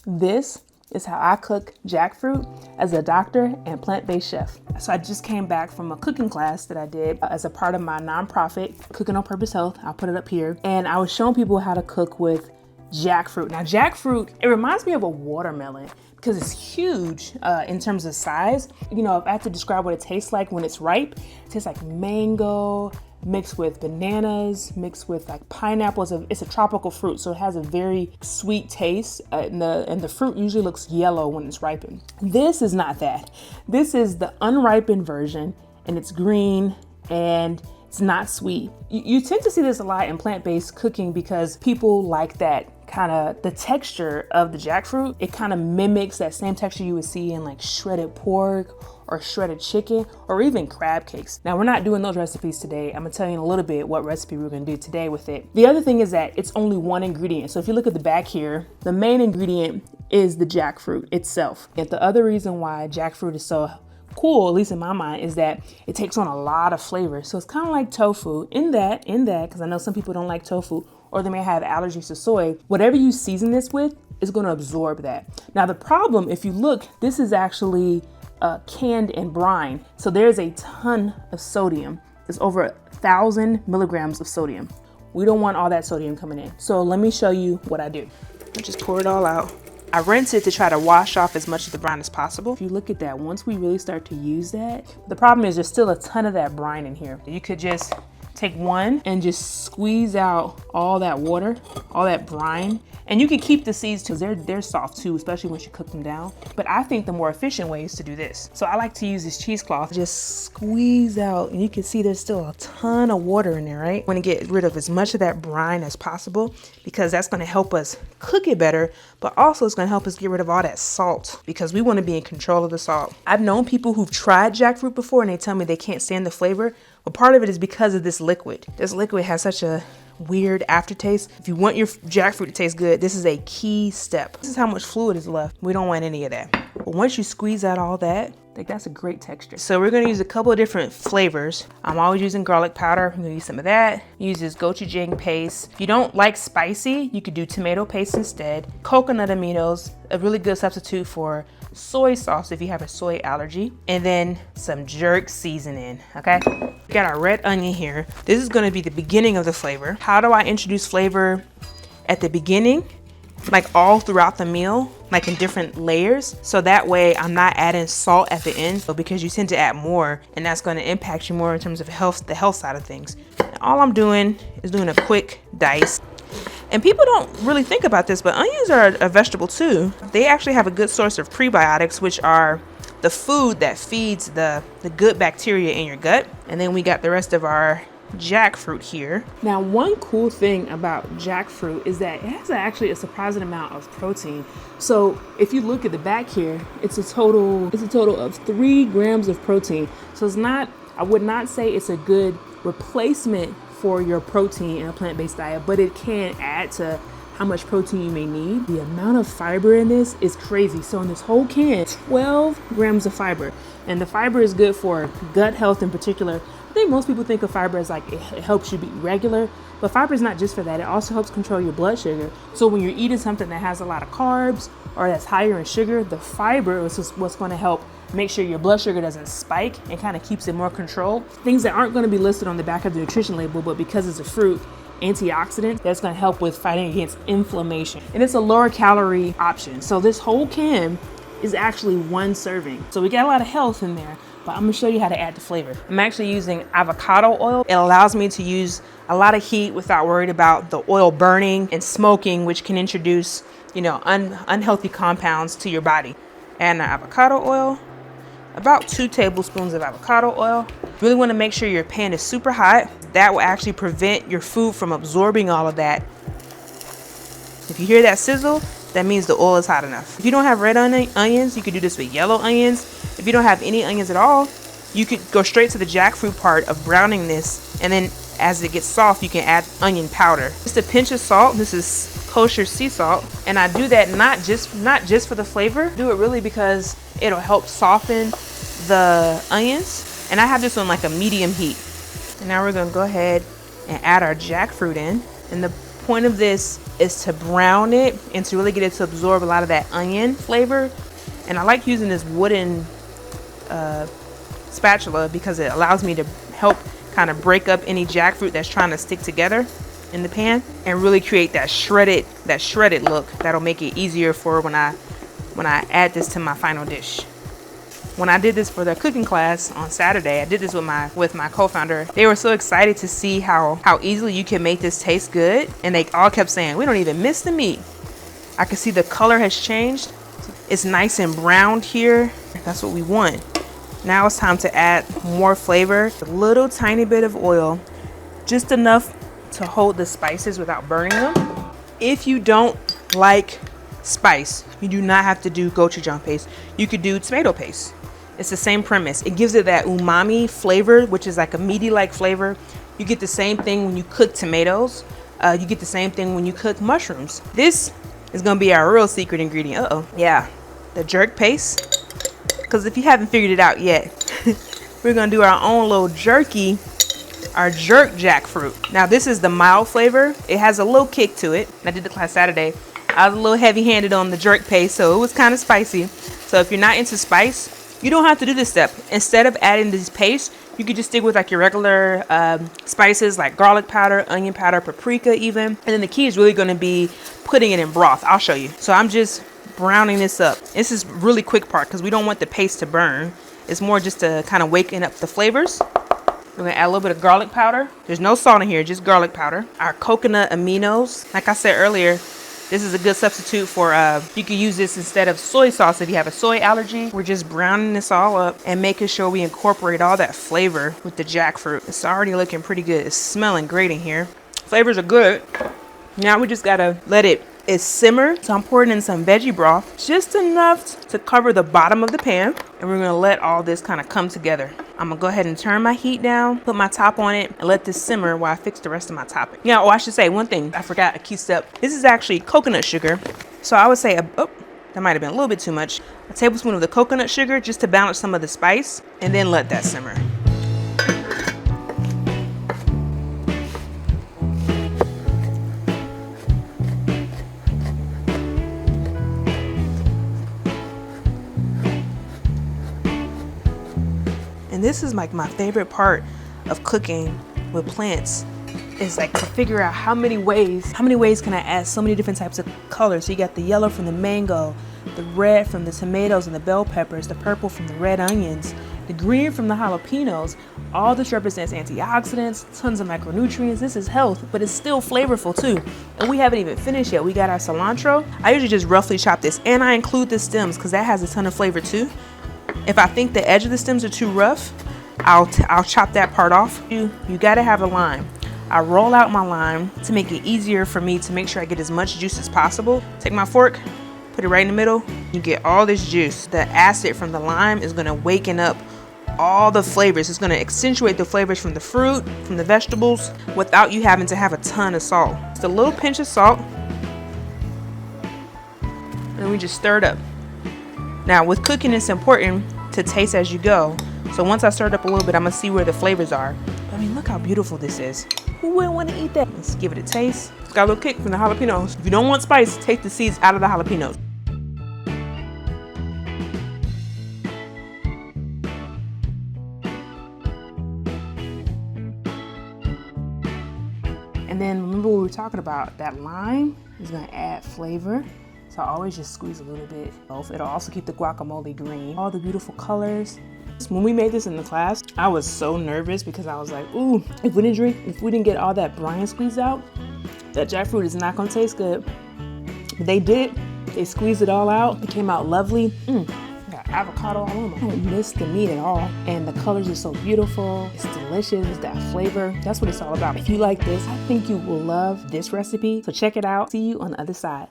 This is how I cook jackfruit as a doctor and plant-based chef. So I just came back from a cooking class that I did as a part of my nonprofit, Cooking on Purpose Health. I'll put it up here. And I was showing people how to cook with jackfruit. Now jackfruit, it reminds me of a watermelon because it's huge in terms of size. You know, if I had to describe what it tastes like when it's ripe, it tastes like mango, mixed with bananas, mixed with like pineapples. It's a tropical fruit, so it has a very sweet taste, and the fruit usually looks yellow when it's ripened. This is not that. This is the unripened version, and it's green and it's not sweet. You tend to see this a lot in plant-based cooking because people like that kind of the texture of the jackfruit. It kind of mimics that same texture you would see in like shredded pork or shredded chicken or even crab cakes. Now we're not doing those recipes today. I'm gonna tell you in a little bit what recipe we're gonna do today with it. The other thing is that it's only one ingredient. So if you look at the back here, the main ingredient is the jackfruit itself. And the other reason why jackfruit is so cool, at least in my mind, is that it takes on a lot of flavor. So it's kind of like tofu in that, because I know some people don't like tofu or they may have allergies to soy. Whatever you season this with is going to absorb that. Now the problem, if you look, this is actually canned in brine. So there's a ton of sodium. There's over 1,000 milligrams of sodium. We don't want all that sodium coming in. So let me show you what I do. I just pour it all out. I rinse it to try to wash off as much of the brine as possible. If you look at that, once we really start to use that, the problem is there's still a ton of that brine in here. You could just take one and just squeeze out all that water, all that brine. And you can keep the seeds too, they're soft too, especially once you cook them down. But I think the more efficient way is to do this. So I like to use this cheesecloth, just squeeze out, and you can see there's still a ton of water in there, right? Want to get rid of as much of that brine as possible because that's going to help us cook it better, but also it's going to help us get rid of all that salt because we want to be in control of the salt. I've known people who've tried jackfruit before and they tell me they can't stand the flavor. But part of it is because of this liquid. This liquid has such a weird aftertaste. If you want your jackfruit to taste good, this is a key step. This is how much fluid is left. We don't want any of that. But once you squeeze out all that, like that's a great texture. So we're gonna use a couple of different flavors. I'm always using garlic powder. I'm gonna use some of that. Use this gochujang paste. If you don't like spicy, you could do tomato paste instead. Coconut aminos, a really good substitute for soy sauce if you have a soy allergy. And then some jerk seasoning, okay? We got our red onion here. This is gonna be the beginning of the flavor. How do I introduce flavor at the beginning? Like all throughout the meal, like in different layers. So that way I'm not adding salt at the end, so because you tend to add more and that's going to impact you more in terms of the health side of things. And all I'm doing is doing a quick dice. And people don't really think about this, but onions are a vegetable too. They actually have a good source of prebiotics, which are the food that feeds the good bacteria in your gut. And then we got the rest of our jackfruit here. Now, one cool thing about jackfruit is that it has actually a surprising amount of protein. So if you look at the back here, it's a total of 3 grams of protein. So it's not, I would not say it's a good replacement for your protein in a plant-based diet, but it can add to how much protein you may need. The amount of fiber in this is crazy. So in this whole can, 12 grams of fiber. And the fiber is good for gut health in particular. I think most people think of fiber as like it helps you be regular, but fiber is not just for that. It also helps control your blood sugar. So when you're eating something that has a lot of carbs or that's higher in sugar, the fiber is what's going to help make sure your blood sugar doesn't spike and kind of keeps it more controlled. Things that aren't going to be listed on the back of the nutrition label, but because it's a fruit, antioxidant that's going to help with fighting against inflammation. And it's a lower calorie option. So this whole can is actually 1 serving. So we got a lot of health in there, but I'm gonna show you how to add the flavor. I'm actually using avocado oil. It allows me to use a lot of heat without worried about the oil burning and smoking, which can introduce, unhealthy compounds to your body. Add our avocado oil, about 2 tablespoons of avocado oil. Really wanna make sure your pan is super hot. That will actually prevent your food from absorbing all of that. If you hear that sizzle, that means the oil is hot enough. If you don't have red onions, you could do this with yellow onions. If you don't have any onions at all, you could go straight to the jackfruit part of browning this, and then as it gets soft, you can add onion powder. Just a pinch of salt. This is kosher sea salt, and I do that not just for the flavor. I do it really because it'll help soften the onions, and I have this on like a medium heat. And now we're gonna go ahead and add our jackfruit in, and the point of this is to brown it and to really get it to absorb a lot of that onion flavor. And I like using this wooden spatula because it allows me to help kind of break up any jackfruit that's trying to stick together in the pan and really create that shredded look that'll make it easier for when I add this to my final dish. When I did this for the cooking class on Saturday, I did this with my co-founder. They were so excited to see how easily you can make this taste good, and they all kept saying, we don't even miss the meat. I can see the color has changed. It's nice and browned here. That's what we want. Now it's time to add more flavor. A little tiny bit of oil, just enough to hold the spices without burning them. If you don't like spice, you do not have to do gochujang paste. You could do tomato paste. It's the same premise. It gives it that umami flavor, which is like a meaty-like flavor. You get the same thing when you cook tomatoes. You get the same thing when you cook mushrooms. This is gonna be our real secret ingredient. Yeah, the jerk paste. Because if you haven't figured it out yet, we're gonna do our own little jerky, our jerk jackfruit. Now this is the mild flavor. It has a little kick to it. I did the class Saturday. I was a little heavy-handed on the jerk paste, so it was kind of spicy. So if you're not into spice, you don't have to do this step. Instead of adding this paste, you could just stick with like your regular spices like garlic powder, onion powder, paprika even. And then the key is really gonna be putting it in broth. I'll show you. So I'm just browning this up. This is really quick part because we don't want the paste to burn. It's more just to kind of waken up the flavors. We're gonna add a little bit of garlic powder. There's no salt in here, just garlic powder. Our coconut aminos. Like I said earlier, this is a good substitute for, you could use this instead of soy sauce if you have a soy allergy. We're just browning this all up and making sure we incorporate all that flavor with the jackfruit. It's already looking pretty good. It's smelling great in here. Flavors are good. Now we just gotta let it simmer. So I'm pouring in some veggie broth, just enough to cover the bottom of the pan. And we're gonna let all this kind of come together. I'm gonna go ahead and turn my heat down, put my top on it, and let this simmer while I fix the rest of my topping. Yeah, I should say one thing. I forgot a key step. This is actually coconut sugar. So I would say, that might have been a little bit too much. A tablespoon of the coconut sugar just to balance some of the spice, and then let that simmer. And this is like my favorite part of cooking with plants, is like to figure out how many ways can I add so many different types of colors. So you got the yellow from the mango, the red from the tomatoes and the bell peppers, the purple from the red onions, the green from the jalapenos. All this represents antioxidants, tons of micronutrients. This is health, but it's still flavorful too. And we haven't even finished yet. We got our cilantro. I usually just roughly chop this, and I include the stems because that has a ton of flavor too. If I think the edge of the stems are too rough, I'll chop that part off. You gotta have a lime. I roll out my lime to make it easier for me to make sure I get as much juice as possible. Take my fork, put it right in the middle. You get all this juice. The acid from the lime is gonna waken up all the flavors. It's gonna accentuate the flavors from the fruit, from the vegetables, without you having to have a ton of salt. Just a little pinch of salt. And we just stir it up. Now with cooking, it's important to taste as you go. So once I stir it up a little bit, I'm gonna see where the flavors are. I mean, look how beautiful this is. Who wouldn't want to eat that? Let's give it a taste. It's got a little kick from the jalapenos. If you don't want spice, take the seeds out of the jalapenos. And then remember what we were talking about, that lime is gonna add flavor. So I always just squeeze a little bit. It'll also keep the guacamole green. All the beautiful colors. When we made this in the class, I was so nervous because I was like, ooh, if we didn't get all that brine squeezed out, that jackfruit is not gonna taste good. But they did. They squeezed it all out. It came out lovely. Got avocado all over. I don't miss the meat at all. And the colors are so beautiful. It's delicious. It's that flavor. That's what it's all about. If you like this, I think you will love this recipe. So check it out. See you on the other side.